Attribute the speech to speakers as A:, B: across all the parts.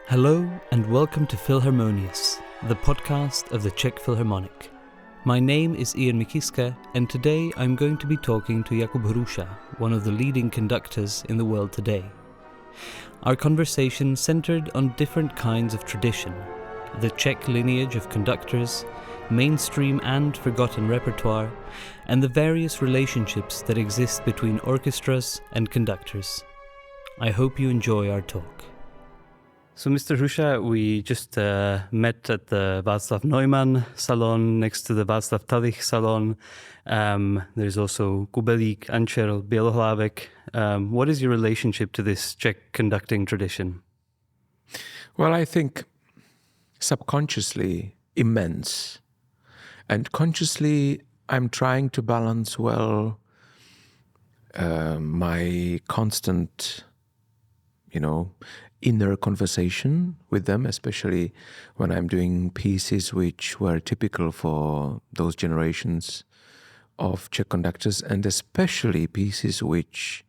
A: Hello and welcome to Philharmonious, the podcast of the Czech Philharmonic. My name is Ian Mikiska, and today I'm going to be talking to Jakub Hrůša, one of the leading conductors in the world today. Our conversation centered on different kinds of tradition, the Czech lineage of conductors, mainstream and forgotten repertoire, and the various relationships that exist between orchestras and conductors. I hope you enjoy our talk. So, Mr. Hrůša, we just met at the Václav Neumann Salon next to the Václav Talich Salon. There's also Kubelík, Ančerl, Bělohlávek. What is your relationship to this Czech conducting tradition?
B: Well, I think subconsciously immense. And consciously, I'm trying to balance well my constant, inner conversation with them, especially when I'm doing pieces which were typical for those generations of Czech conductors, and especially pieces which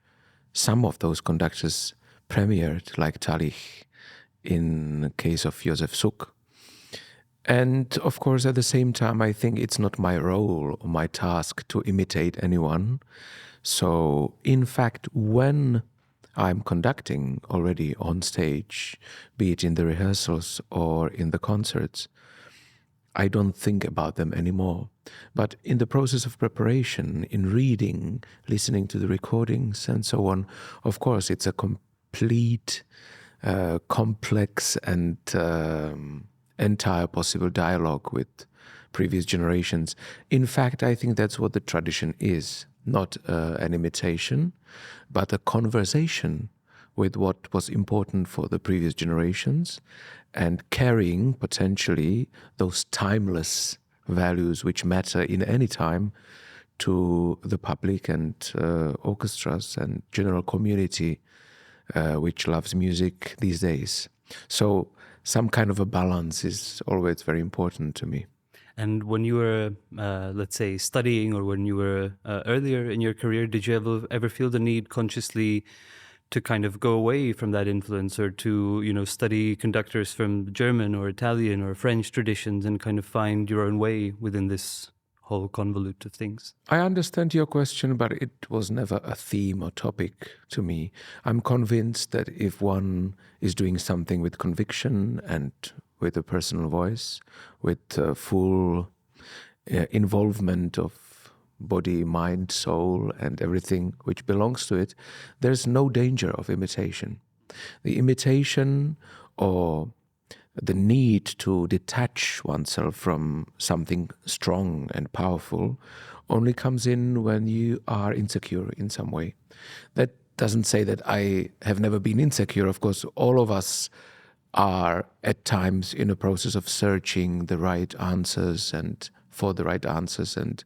B: some of those conductors premiered, like Talich in the case of Josef Suk. And of course, at the same time, I think it's not my role or my task to imitate anyone. So, in fact, when I'm conducting already on stage, be it in the rehearsals or in the concerts, I don't think about them anymore. But in the process of preparation, in reading, listening to the recordings and so on, of course, it's a complete, complex and entire possible dialogue with previous generations. In fact, I think that's what the tradition is. Not an imitation, but a conversation with what was important for the previous generations and carrying potentially those timeless values which matter in any time to the public and orchestras and general community which loves music these days. So some kind of a balance is always very important to me.
A: And when you were, let's say, studying, or when you were earlier in your career, did you ever feel the need consciously to kind of go away from that influence, or to, study conductors from German or Italian or French traditions and kind of find your own way within this whole convolute of things?
B: I understand your question, but it was never a theme or topic to me. I'm convinced that if one is doing something with conviction and with a personal voice, with full involvement of body, mind, soul, and everything which belongs to it, there's no danger of imitation. The imitation or the need to detach oneself from something strong and powerful only comes in when you are insecure in some way. That doesn't say that I have never been insecure. Of course, all of us are at times in a process of searching the right answers and for the right answers and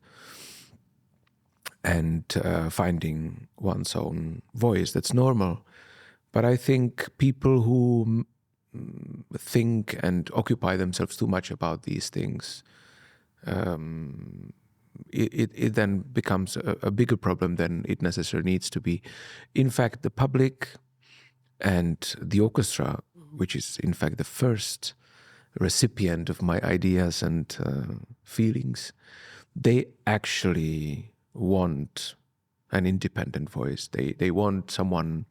B: finding one's own voice. That's normal. But I think people who think and occupy themselves too much about these things, it then becomes a bigger problem than it necessarily needs to be. In fact, the public and the orchestra, which is in fact the first recipient of my ideas and feelings, they actually want an independent voice. They want someone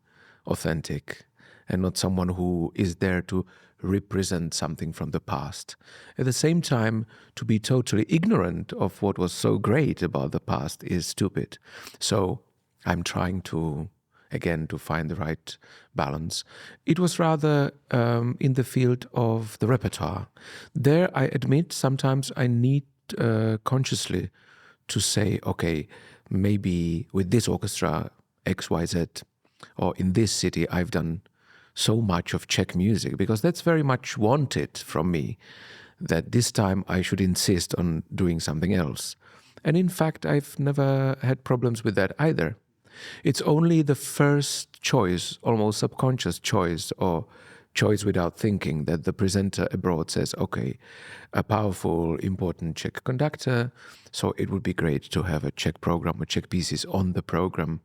B: authentic and not someone who is there to represent something from the past. At the same time, to be totally ignorant of what was so great about the past is stupid. So I'm trying to find the right balance. It was rather in the field of the repertoire. There, I admit, sometimes I need consciously to say, okay, maybe with this orchestra, X, Y, Z, or in this city, I've done so much of Czech music, because that's very much wanted from me, that this time I should insist on doing something else. And in fact, I've never had problems with that either. It's only the first choice, almost subconscious choice, or choice without thinking, that the presenter abroad says, okay, a powerful, important Czech conductor, so it would be great to have a Czech program or Czech pieces on the program.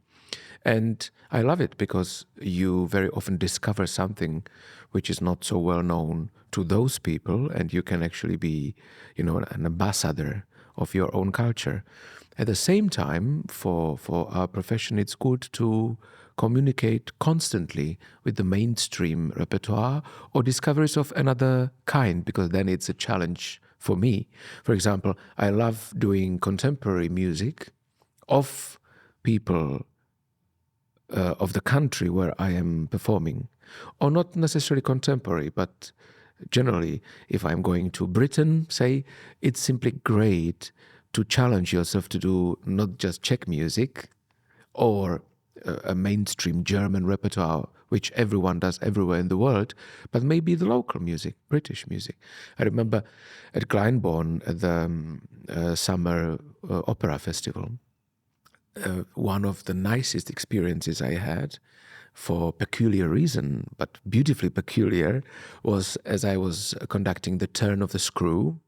B: And I love it because you very often discover something which is not so well known to those people, and you can actually be, an ambassador of your own culture. At the same time, for our profession, it's good to communicate constantly with the mainstream repertoire or discoveries of another kind, because then it's a challenge for me. For example, I love doing contemporary music of people of the country where I am performing, or not necessarily contemporary, but generally, if I'm going to Britain, say, it's simply great to challenge yourself to do not just Czech music or a mainstream German repertoire, which everyone does everywhere in the world, but maybe the local music, British music. I remember at Glyndebourne, at the summer opera festival, one of the nicest experiences I had, for peculiar reason, but beautifully peculiar, was as I was conducting The Turn of the Screw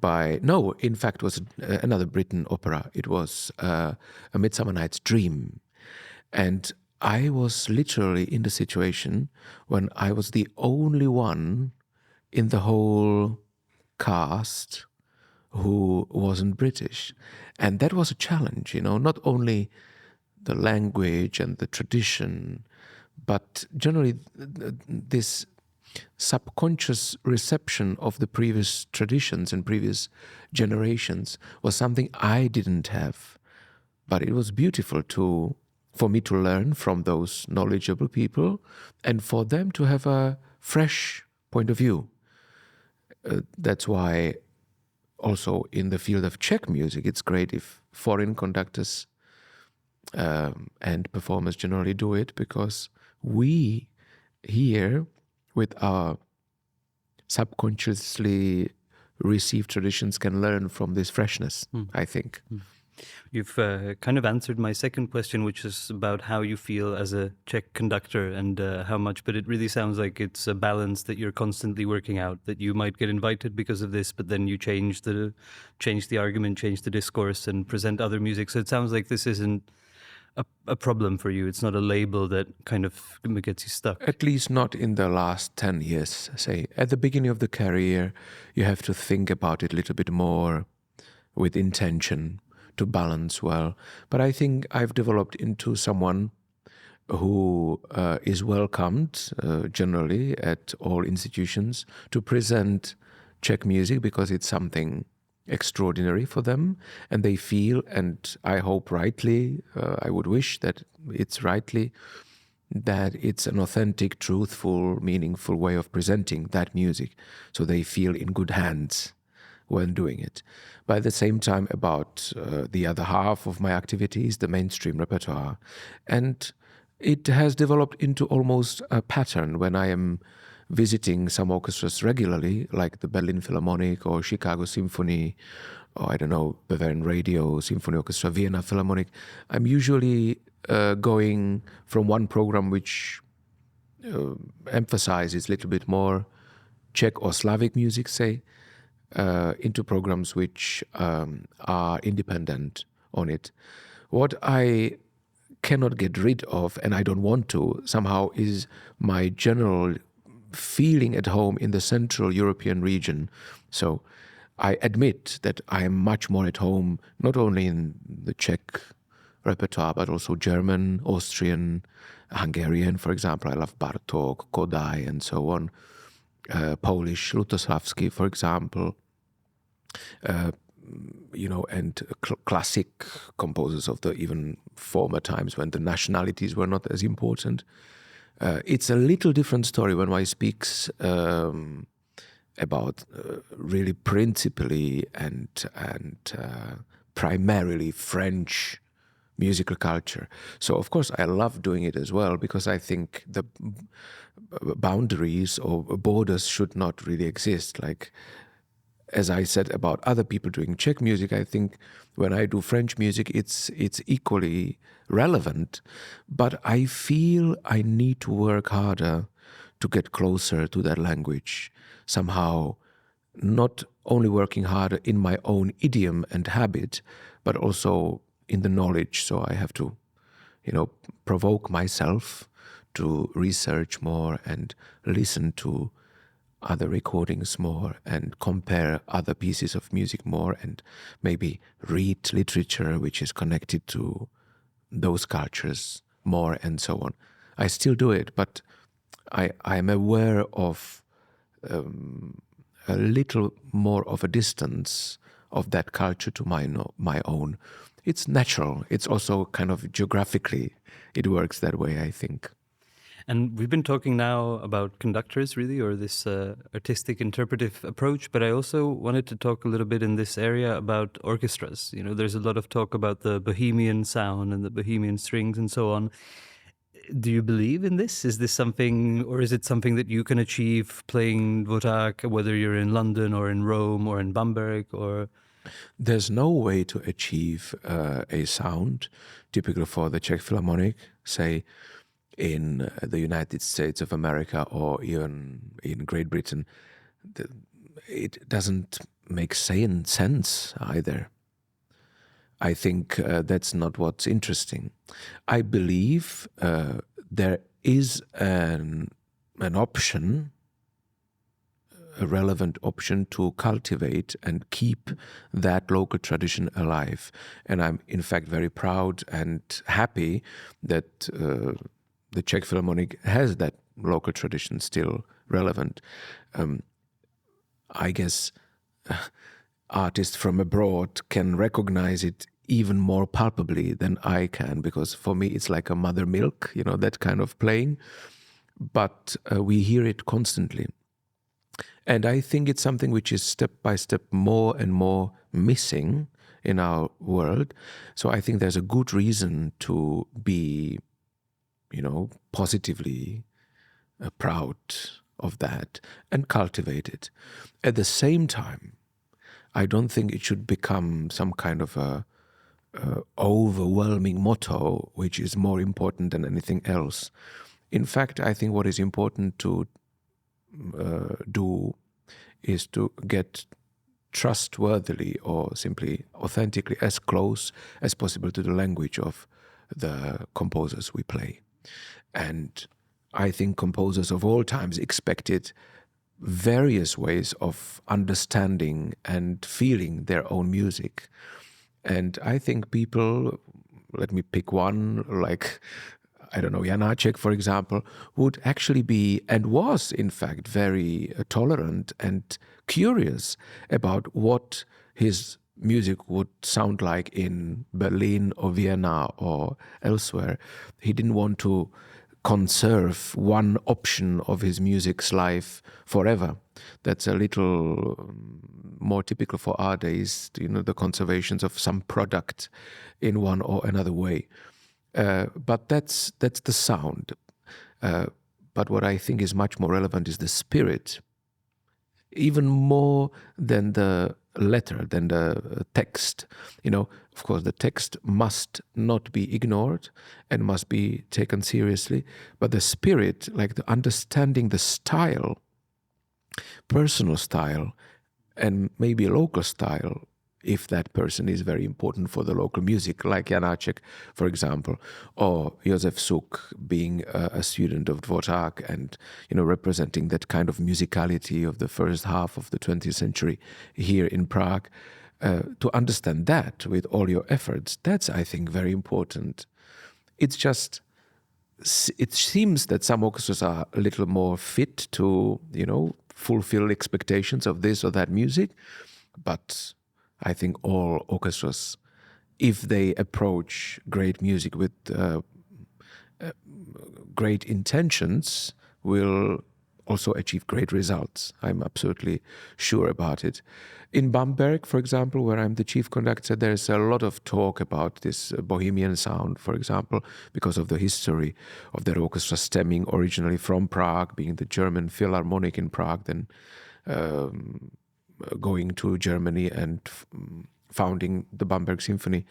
B: in fact, it was another Britain opera. It was A Midsummer Night's Dream. And I was literally in the situation when I was the only one in the whole cast who wasn't British. And that was a challenge, not only the language and the tradition, but generally this subconscious reception of the previous traditions and previous generations was something I didn't have. But it was beautiful for me to learn from those knowledgeable people and for them to have a fresh point of view. That's why also in the field of Czech music, it's great if foreign conductors and performers generally do it, because we here, with our subconsciously received traditions, can learn from this freshness, I think.
A: You've kind of answered my second question, which is about how you feel as a Czech conductor and how much, but it really sounds like it's a balance that you're constantly working out, that you might get invited because of this, but then you change the argument, change the discourse and present other music. So it sounds like this isn't a problem for you. It's not a label that kind of gets you stuck.
B: At least not in the last 10 years, say. At the beginning of the career, you have to think about it a little bit more with intention to balance well. But I think I've developed into someone who is welcomed generally at all institutions to present Czech music, because it's something extraordinary for them, and they feel, and I hope rightly, I would wish that it's rightly, that it's an authentic, truthful, meaningful way of presenting that music, so they feel in good hands when doing it. But at the same time, about the other half of my activities, the mainstream repertoire, and it has developed into almost a pattern when I am visiting some orchestras regularly, like the Berlin Philharmonic or Chicago Symphony, or I don't know, Bavarian Radio, Symphony Orchestra, Vienna Philharmonic. I'm usually going from one program which emphasizes a little bit more Czech or Slavic music, say, into programs which are independent on it. What I cannot get rid of, and I don't want to, somehow, is my general feeling at home in the Central European region. So I admit that I am much more at home, not only in the Czech repertoire, but also German, Austrian, Hungarian, for example. I love Bartók, Kodály, and so on. Polish, Lutosławski, for example. And classic composers of the even former times when the nationalities were not as important. It's a little different story when one speaks about really principally and primarily French musical culture. So of course I love doing it as well, because I think the boundaries or borders should not really exist. Like, as I said about other people doing Czech music, I think when I do French music, it's equally relevant. But I feel I need to work harder to get closer to that language. Somehow, not only working harder in my own idiom and habit, but also in the knowledge. So I have to, provoke myself to research more and listen to other recordings more and compare other pieces of music more and maybe read literature which is connected to those cultures more and so on. I still do it, but I'm aware of a little more of a distance of that culture to my own. It's natural. It's also kind of geographically, it works that way, I think.
A: And we've been talking now about conductors, really, or this artistic interpretive approach, but I also wanted to talk a little bit in this area about orchestras. There's a lot of talk about the Bohemian sound and the Bohemian strings and so on. Do you believe in this? Is this something, or is it something that you can achieve playing Dvořák, whether you're in London or in Rome or in Bamberg, or...
B: There's no way to achieve a sound typical for the Czech Philharmonic, say, in the United States of America or even in Great Britain. It doesn't make sense either. I think that's not what's interesting. I believe there is an option, a relevant option to cultivate and keep that local tradition alive. And I'm in fact very proud and happy that the Czech Philharmonic has that local tradition still relevant. I guess artists from abroad can recognize it even more palpably than I can, because for me it's like a mother milk, that kind of playing. But we hear it constantly. And I think it's something which is step by step more and more missing in our world. So I think there's a good reason to be positively proud of that and cultivate it. At the same time, I don't think it should become some kind of a overwhelming motto, which is more important than anything else. In fact, I think what is important to do is to get trustworthily or simply authentically as close as possible to the language of the composers we play. And I think composers of all times expected various ways of understanding and feeling their own music. And I think people, let me pick one, like, Janáček, for example, would actually be, and was in fact, very tolerant and curious about what his music would sound like in Berlin or Vienna or elsewhere. He didn't want to conserve one option of his music's life forever. That's a little more typical for our days, the conservations of some product in one or another way. But that's the sound. But what I think is much more relevant is the spirit, even more than the letter, than the text. Of course, the text must not be ignored and must be taken seriously, but the spirit, like the understanding the style, personal style, and maybe a local style, if that person is very important for the local music, like Janáček, for example, or Josef Suk being a student of Dvořák and, representing that kind of musicality of the first half of the 20th century here in Prague. To understand that with all your efforts, that's, I think, very important. It's just, it seems that some orchestras are a little more fit to, fulfill expectations of this or that music, but I think all orchestras, if they approach great music with great intentions, will also achieve great results. I'm absolutely sure about it. In Bamberg, for example, where I'm the chief conductor, there's a lot of talk about this Bohemian sound, for example, because of the history of that orchestra stemming originally from Prague, being the German Philharmonic in Prague, then going to Germany and founding the Bamberg Symphony.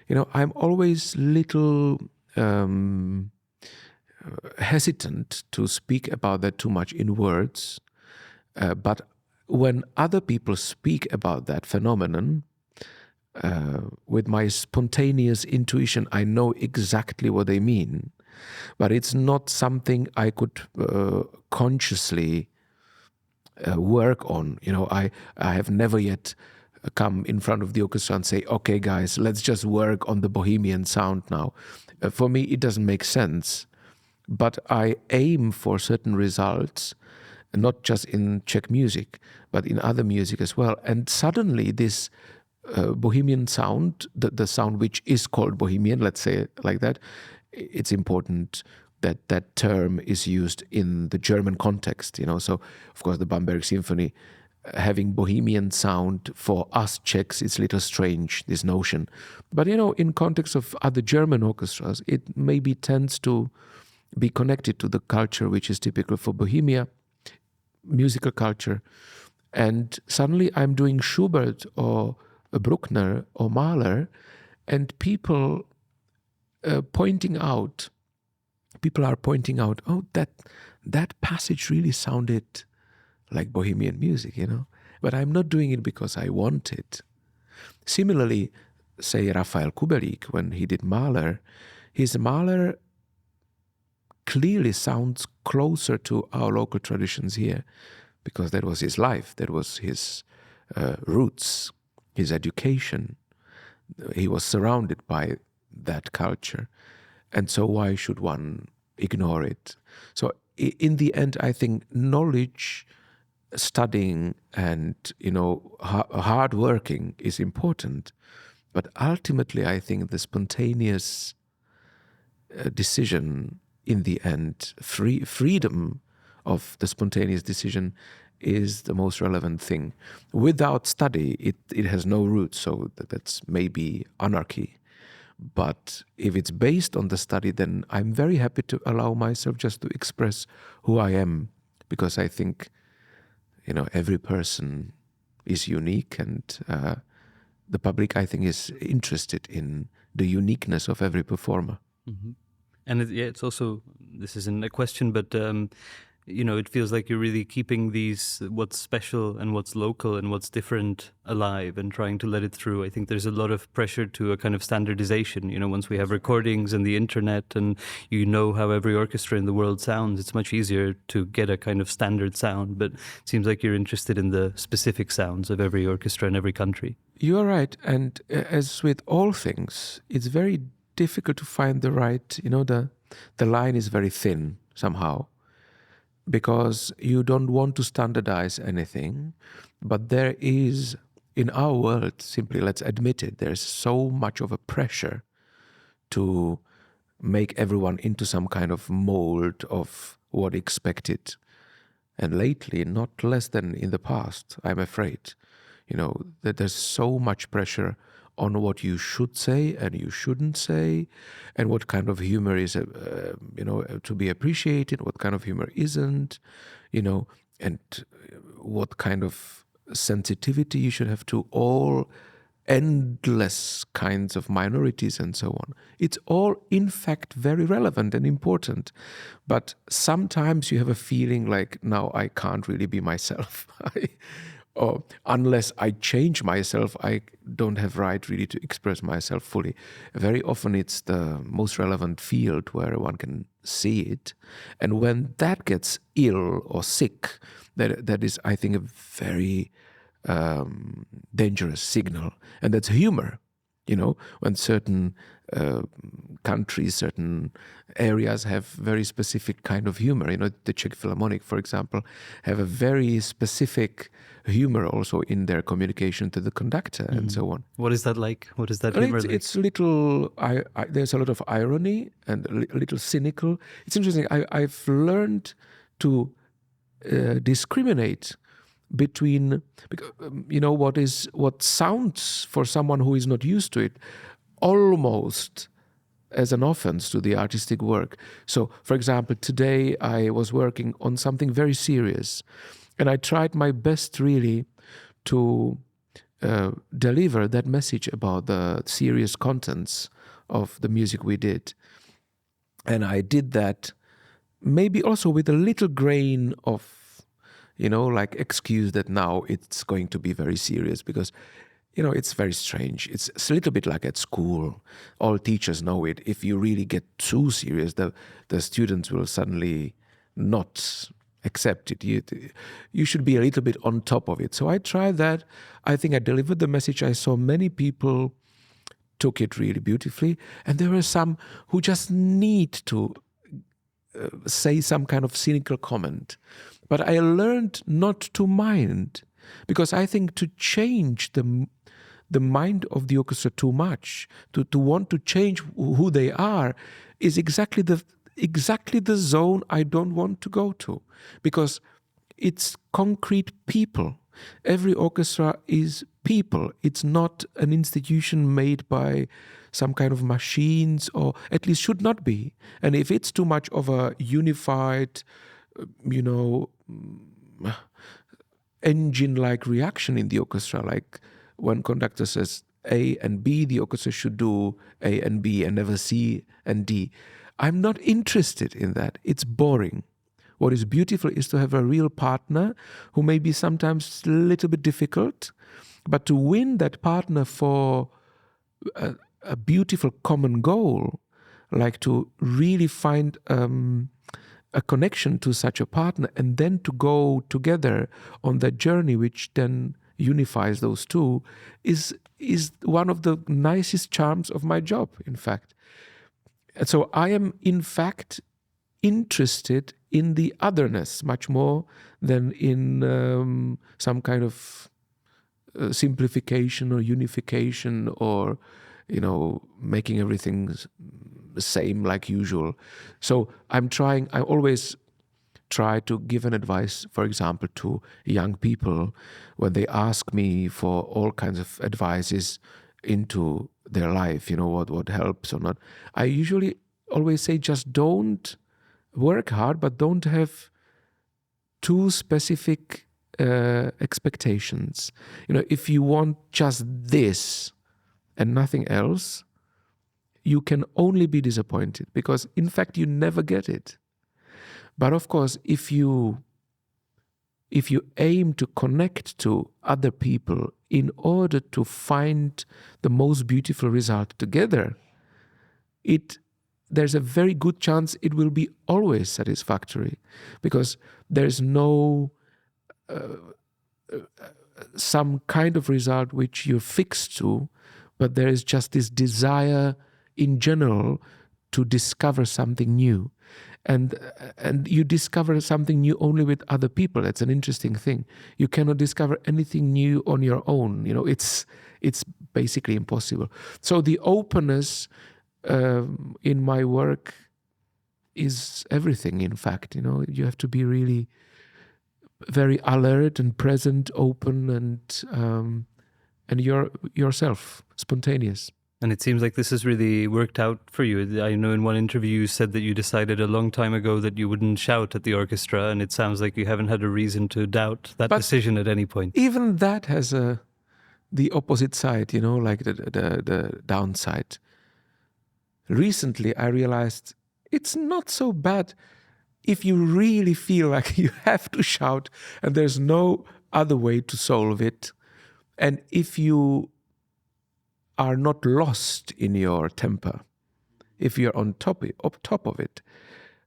B: I'm always little hesitant to speak about that too much in words, but when other people speak about that phenomenon, with my spontaneous intuition, I know exactly what they mean, but it's not something I could consciously work on. I have never yet come in front of the orchestra and say, okay, guys, let's just work on the Bohemian sound now. For me, it doesn't make sense. But I aim for certain results, not just in Czech music, but in other music as well. And suddenly this Bohemian sound, the sound which is called Bohemian, let's say it like that, it's important that that term is used in the German context. So of course the Bamberg Symphony having Bohemian sound for us Czechs, it's a little strange, this notion. But in context of other German orchestras, it maybe tends to be connected to the culture which is typical for Bohemia, musical culture. And suddenly I'm doing Schubert or Bruckner or Mahler, and people are pointing out, oh, that passage really sounded like Bohemian music, But I'm not doing it because I want it. Similarly, say Raphael Kubelik, when he did Mahler, his Mahler clearly sounds closer to our local traditions here, because that was his life, that was his roots, his education. He was surrounded by that culture. And so why should one ignore it? So in the end, I think knowledge, studying and, hard working is important. But ultimately, I think the spontaneous decision in the end, freedom of the spontaneous decision is the most relevant thing. Without study, it has no roots, so that's maybe anarchy. But if it's based on the study, then I'm very happy to allow myself just to express who I am, because I think, every person is unique, and the public, I think, is interested in the uniqueness of every performer.
A: Mm-hmm. And it's also, this isn't a question, but it feels like you're really keeping what's special and what's local and what's different alive and trying to let it through. I think there's a lot of pressure to a kind of standardization. Once we have recordings and the internet and how every orchestra in the world sounds, it's much easier to get a kind of standard sound. But it seems like you're interested in the specific sounds of every orchestra in every country.
B: You are right. And as with all things, it's very difficult to find the right, the line is very thin somehow, because you don't want to standardize anything. But there is, in our world, simply, let's admit it, there's so much of a pressure to make everyone into some kind of mold of what expected. And lately, not less than in the past, I'm afraid, that there's so much pressure on what you should say and you shouldn't say, and what kind of humor is, to be appreciated, what kind of humor isn't, and what kind of sensitivity you should have to all endless kinds of minorities and so on. It's all, in fact, very relevant and important. But sometimes you have a feeling like, now I can't really be myself. Or unless I change myself, I don't have right really to express myself fully. Very often it's the most relevant field where one can see it. And when that gets ill or sick, that is, I think, a very dangerous signal. And that's humor. When certain countries, certain areas have very specific kind of humor. The Czech Philharmonic, for example, have a very specific humor also in their communication to the conductor and so on.
A: What is that like? What is that humor like?
B: It's little, there's a lot of irony and a little cynical. It's interesting. I've learned to discriminate between, what sounds for someone who is not used to it almost as an offense to the artistic work. So, for example, today I was working on something very serious, and I tried my best really to deliver that message about the serious contents of the music we did. And I did that maybe also with a little grain of, excuse that now it's going to be very serious, because it's very strange. It's a little bit like at school. All teachers know it. If you really get too serious, the students will suddenly not accept it. You should be a little bit on top of it. So I tried that. I think I delivered the message. I saw many people took it really beautifully. And there were some who just need to say some kind of cynical comment. But I learned not to mind, because I think to change the mind of the orchestra too much, to want to change who they are, is exactly the zone I don't want to go to, because it's concrete people. Every orchestra is people. It's not an institution made by some kind of machines, or at least should not be. And if it's too much of a unified, engine-like reaction in the orchestra, like one conductor says A and B, the orchestra should do A and B and never C and D. I'm not interested in that. It's boring. What is beautiful is to have a real partner who may be sometimes a little bit difficult, but to win that partner for a beautiful common goal, like to really find a connection to such a partner, and then to go together on that journey, which then unifies those two, is one of the nicest charms of my job, in fact. And so I am, in fact, interested in the otherness much more than in some kind of simplification or unification, or making everything the same like usual. So I always try to give an advice, for example, to young people when they ask me for all kinds of advices into their life, what helps or not. I usually always say, just don't work hard, but don't have too specific expectations. If you want just this and nothing else, you can only be disappointed, because in fact you never get it. But of course, if you aim to connect to other people in order to find the most beautiful result together, there's a very good chance it will be always satisfactory, because there's no some kind of result which you're fixed to, but there is just this desire in general to discover something new. And you discover something new only with other people. That's an interesting thing. You cannot discover anything new on your own. It's basically impossible. So the openness in my work is everything, in fact. You have to be really very alert and present, open, and you're yourself, spontaneous.
A: And it seems like this has really worked out for you. I know in one interview you said that you decided a long time ago that you wouldn't shout at the orchestra, and it sounds like you haven't had a reason to doubt that decision at any point.
B: Even that has the opposite side, like the downside. Recently, I realized it's not so bad if you really feel like you have to shout and there's no other way to solve it. And if you are not lost in your temper, if you're on top of it,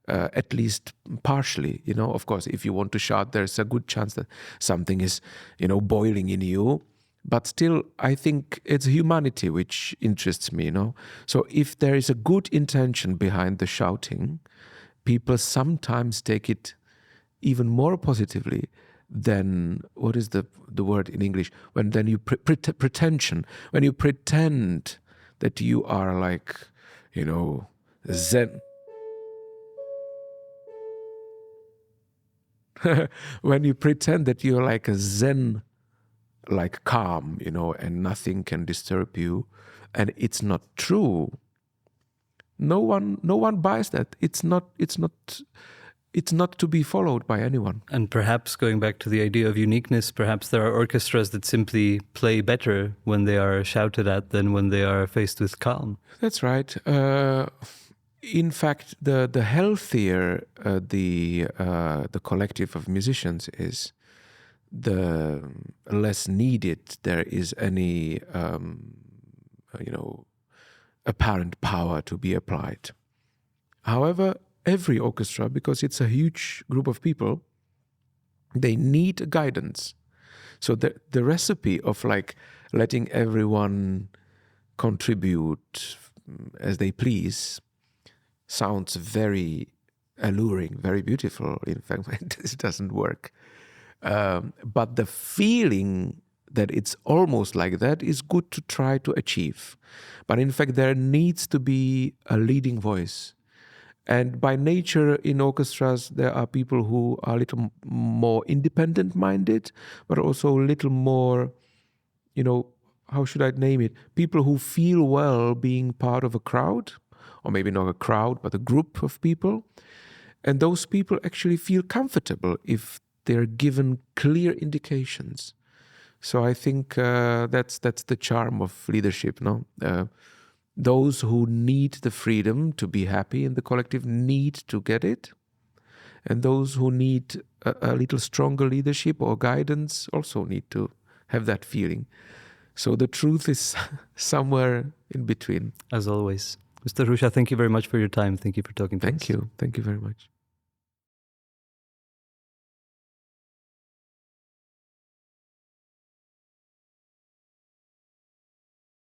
B: at least partially, of course, if you want to shout, there's a good chance that something is, boiling in you. But still, I think it's humanity which interests me, So if there is a good intention behind the shouting, people sometimes take it even more positively than, what is the word in English? Then you pretension. When you pretend that you are like, Zen. When you pretend that you're like a Zen, like calm, and nothing can disturb you, and it's not true. No one buys that. It's not to be followed by anyone.
A: And perhaps going back to the idea of uniqueness, perhaps there are orchestras that simply play better when they are shouted at than when they are faced with calm.
B: That's right. In fact, the healthier the collective of musicians is, the less needed there is any, apparent power to be applied. However, every orchestra, because it's a huge group of people, they need guidance. So the recipe of like letting everyone contribute as they please sounds very alluring, very beautiful. In fact, it doesn't work. But the feeling that it's almost like that is good to try to achieve. But in fact, there needs to be a leading voice. And by nature, in orchestras, there are people who are a little more independent-minded, but also a little more, how should I name it? People who feel well being part of a crowd, or maybe not a crowd, but a group of people. And those people actually feel comfortable if they're given clear indications. So I think that's the charm of leadership, no? Those who need the freedom to be happy in the collective need to get it. And those who need a little stronger leadership or guidance also need to have that feeling. So the truth is somewhere in between.
A: As always. Mr. Hrůša, thank you very much for your time. Thank you for talking to us.
B: Thank you. Thank you very much.